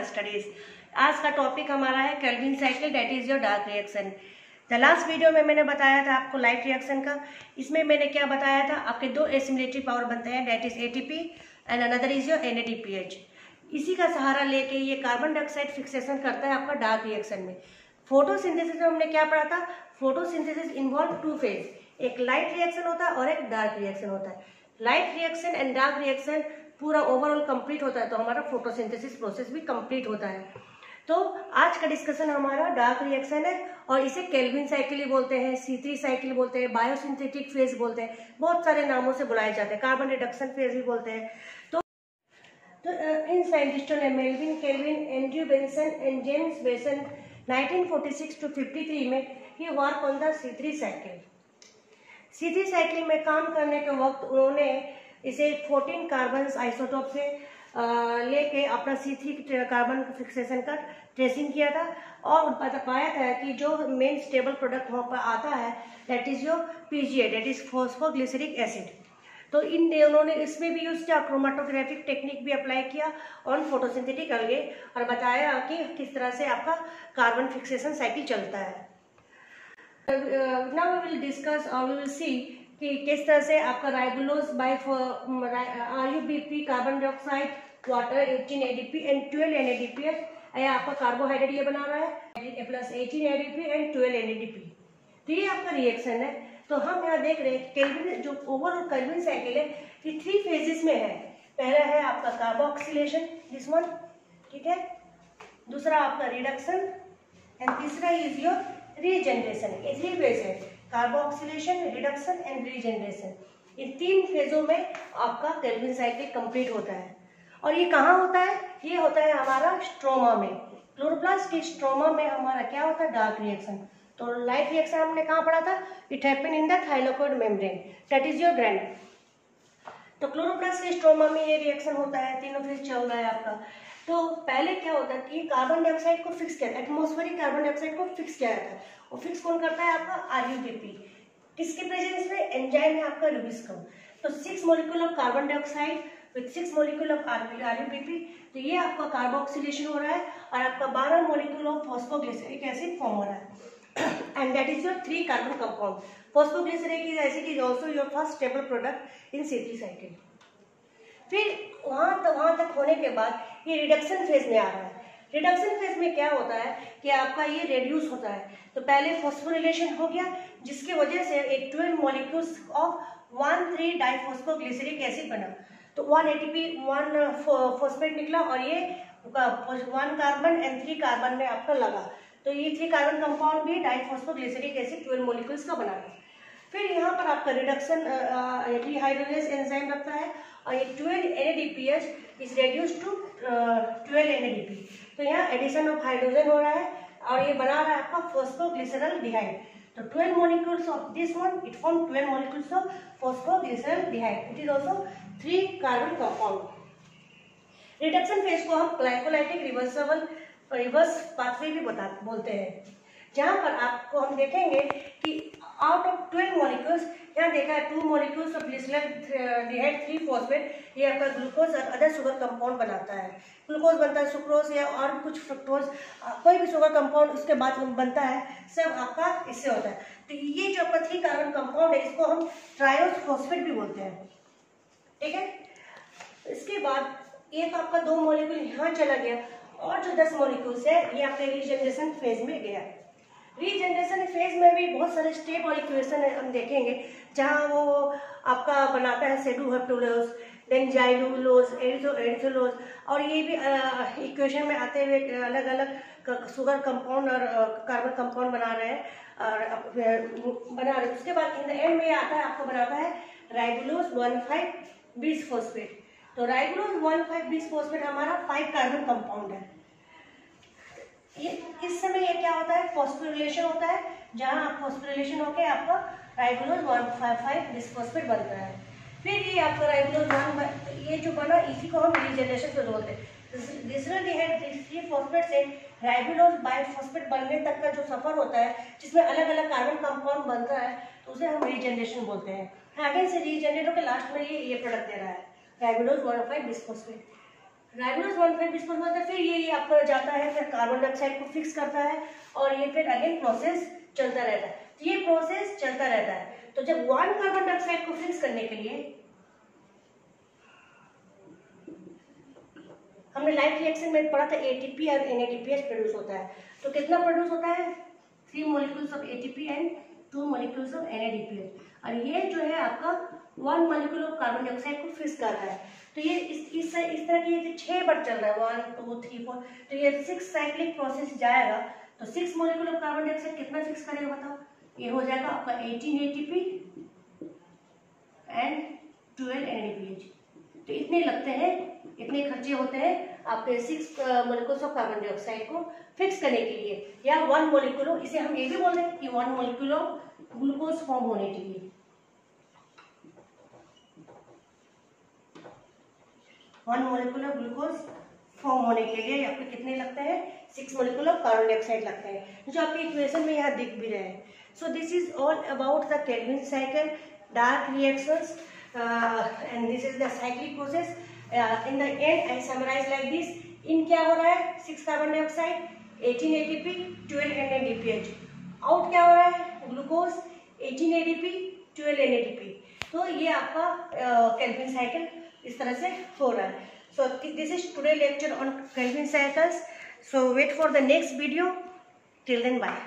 Studies. आज का topic हमारा है Calvin cycle, that is your dark reaction. The last video में मैंने बताया था आपको लाइट रिएक्शन का। इसमें मैंने क्या बताया था, आपके दो एसिमिलेटरी पावर बनते हैं, that is ATP and another is your NADPH. इसी का सहारा लेके ये कार्बन डाइऑक्साइड फिक्सेशन करता है आपका डार्क रिएक्शन में। फोटोसिंथेसिस में हमने क्या पढ़ा था, फोटोसिंथेसिस इन्वॉल्व टू फेज, एक लाइट रिएक्शन होता है और एक डार्क रिएक्शन होता है। Light reaction and dark reaction पूरा ओवरऑल कंप्लीट होता है तो हमारा फोटोसिंथेसिस प्रोसेस भी कंप्लीट होता है। तो आज का डिस्कशन हमारा डार्क रिएक्शन है और इसे केल्विन साइकिल ही बोलते हैं, C3 साइकिल बोलते हैं, बायोसिंथेटिक फेज बोलते हैं, बहुत सारे नामों से बुलाए जाते हैं, कार्बन रिडक्शन फेज भी बोलते हैं। तो इन साइंटिस्टों ने Melvin, Calvin, Andrew Benson and James Bassham 1946 to 53 में ही work on the C3 cycle. C3 cycle में काम करने के वक्त उन्होंने इसे 14 कार्बन आइसोटोप से लेके अपना C3 कार्बन फिक्सेशन का ट्रेसिंग किया था और पाया था कि जो मेन स्टेबल प्रोडक्ट वहाँ पर आता है that is your PGA, that is phosphoglyceric acid. तो उन्होंने इसमें भी यूज किया, क्रोमेटोग्राफिक टेक्निक भी अप्लाई किया ऑन फोटोसिंथेटिक अलगे और बताया कि किस तरह से आपका कार्बन फिक्सेशन साइकिल चलता है। नाउ वी विल डिस्कस और वी विल सी कि किस तरह से आपका ribulose by RuBP, carbon dioxide, water, 18 ADP and 12 NADPH आपका कार्बोहाइड्रेट ये बना रहा है प्लस 18 ADP एंड 12 NADP। तो ये आपका रिएक्शन है। तो हम यहाँ देख रहे हैं केल्विन जो ओवरऑल केल्विन साइकिल है ये 3 फेजेस में है। पहला है आपका कार्बोक्सिलेशन, दिस वन, ठीक है, दूसरा आपका रिडक्शन एंड तीसरा इज योर रीजनरेशन। ये 3 फेज है, कार्बोक्सिलेशन, रिडक्शन एंड रीजनरेशन। इन 3 फेजों में आपका केल्विन साइकिल कंप्लीट होता है। और ये कहाँ होता है, ये होता है हमारा स्ट्रोमा में, क्लोरोप्लास्ट की स्ट्रोमा में हमारा क्या होता है, डार्क रिएक्शन। तो लाइट रिएक्शन हमने कहाँ पढ़ा था, it happen in the thylakoid membrane, that is your grand. तो क्लोरोप्लास्ट के स्ट्रोमा में ये रिएक्शन होता है, तीनों फेज चल रहा है आपका। तो पहले क्या होता है कि कार्बन डाइऑक्साइड को फिक्स किया, एटमॉस्फेरिक कार्बन डाइऑक्साइड को फिक्स किया जाता है और फिक्स कौन करता है आपका RuBP। किसके प्रेजेंस में, एंजाइम है आपका रुबिस्कम। तो 6 molecule of carbon dioxide with 6 molecule of RuBP, तो ये आपका कार्बोक्सिलेशन हो रहा है और आपका 12 molecule of phosphoglyceric acid form हो रहा है and that is your 3 carbon compound. Phosphoglyceric acid is also your first stable product in C3 cycle. फिर वहां तक होने के बाद ये रिडक्शन फेज में आ रहा है। रिडक्शन फेज में क्या होता है कि आपका ये रेड्यूस होता है। तो पहले फॉस्फोरिलेशन हो गया जिसकी वजह से एक 12 मॉलिक्यूल्स ऑफ 1,3 डाइफॉस्फोग्लिसरिक एसिड बना। तो 1 ATP 1 फॉस्फेट निकला और ये 1 कार्बन एंड 3 कार्बन में आपका लगा। तो ये 3 कार्बन कंपाउंड भी डाइफॉस्फोग्लिसरिक एसिड 12 मॉलिक्यूल्स का बना है। फिर यहाँ पर आपका रिडक्शन डिहाइड्रोलेज एंजाइम लगता है और ये 12 NADPH is reduced to 12 NADP। तो यहाँ एडिशन ऑफ हाइड्रोजन हो रहा है और ये बना रहा है आपका फॉस्फोग्लिसरल डिहाइड। तो 12 molecules of this one, it form 12 molecules of phosphoglyceraldehyde. It is also 3 carbon compound. Reduction phase को हम ग्लाइकोलाइटिक रिवर्स पाथवे भी बोलते हैं, जहां पर आपको हम देखेंगे कि आउट ऑफ 12 मॉलिक्यूल्स यहाँ देखा है 2 मॉलिक्यूल्स ऑफ ग्लिसरॉल्डिहाइड 3 फॉस्फेट, ये आपका ग्लूकोज और अदर शुगर कंपाउंड बनाता है। ग्लूकोज बनता है सुक्रोज या और कुछ फ्रुक्टोज, कोई भी शुगर कंपाउंड उसके बाद बनता है, सब आपका इससे होता है। तो ये जो आपका 3 कार्बन कंपाउंड है इसको हम ट्रायोस फॉस्फेट भी बोलते हैं, ठीक है। इसके बाद ये तो आपका 2 मॉलिक्यूल यहाँ चला गया और जो 10 मॉलिक्यूल्स है ये आपके रीजनरेशन फेज में गया। रीजनरेशन फेज में भी बहुत सारे स्टेप और इक्वेशन हम देखेंगे जहाँ वो आपका बनाता है सेडुहेप्टुलोज, देन जाइलुलोज, एरिथ्रोलोज, और ये भी इक्वेशन में आते हुए अलग अलग शुगर कंपाउंड और कार्बन कंपाउंड बना रहे हैं। उसके बाद इन द एंड में आता है आपको बनाता है राइबोलोज 1,5-बिसफॉस्फेट। तो राइबोलोज 1,5-बिसफॉस्फेट हमारा 5 कार्बन कंपाउंड है। ये इस समय ये क्या होता है, फॉस्फोरिलेशन होता है, जहां आप फॉस्फोरिलेशन होकर आपका राइबोलोज 1,5-बिसफॉस्फेट बनता है। फिर ये आपका राइबोलोज ये जो बना इसी को हम रीजनरेशन पे बोलते हैं। ग्लिसरॉल्डिहाइड 3 फॉस्फेट से राइबोलोज बाइफॉस्फेट बनने तक का जो सफर होता है जिसमें अलग अलग कार्बन कंपाउंड बनता है तो उसे हम रीजनरेशन बोलते हैं। अगेन से रीजनरेट होकर लास्ट में ये प्रोडक्ट दे रहा है राइबोलोज 1,5-बिसफॉस्फेट। राइबोलोज 1,5 डिस्पोज होता है, फिर ये आपका जाता है, फिर कार्बन डाइऑक्साइड को फिक्स करता है और ये फिर अगेन प्रोसेस चलता रहता है। तो ये प्रोसेस चलता रहता है। तो जब 1 कार्बन डाइऑक्साइड को फिक्स करने के लिए हमने लाइट रिएक्शन में पढ़ा था एटीपी और एनएडीपीएस प्रोड्यूस होता है। तो कितना प्रोड्यूस होता है? 3 molecules of ATP and 2 molecules of NADPS. और ये जो है आपका 1 मॉलिक्यूल ऑफ कार्बन डाइऑक्साइड को फिक्स कर रहा है। तो ये इस तरह की ये 6 बार चल रहा है, 1 2 3 4, तो ये 6 साइक्लिक प्रोसेस जाएगा। तो 6 मॉलिक्यूल ऑफ कार्बन डाइऑक्साइड कितना फिक्स करेगा बताओ? ये हो जाएगा आपका 18 एटीपी एंड 12 एनएडीपीएच। तो इतने लगते हैं, इतने खर्चे होते हैं आपके 6 मॉलिक्यूल्स ऑफ कार्बन डाइऑक्साइड को फिक्स करने के लिए, या 1 मॉलिक्यूल, इसे हम ये भी बोल रहे हैं कि 1 मॉलिक्यूल ऑफ ग्लूकोज फॉर्म होने के लिए, 1 मॉलिक्यूल ऑफ ग्लूकोज फॉर्म होने के लिए आपको कितने लगते हैं? 6 मॉलिक्यूल ऑफ कार्बन डाइऑक्साइड लगते हैं, जो आपके इक्वेशन में यहाँ दिख भी रहे हैं। So this is all about the Calvin cycle, dark reactions, and this is the cyclic process. In the end I summarize like this. In क्या हो रहा है? 6 carbon dioxide, 18 ATP, 12 NADPH. Out क्या हो रहा है? Glucose, 18 ADP, 12 NADP. तो ये आपका केल्विन साइकिल इस तरह से हो रहा है. So this is today lecture on Kelvin cycles. So wait for the next video. Till then, bye.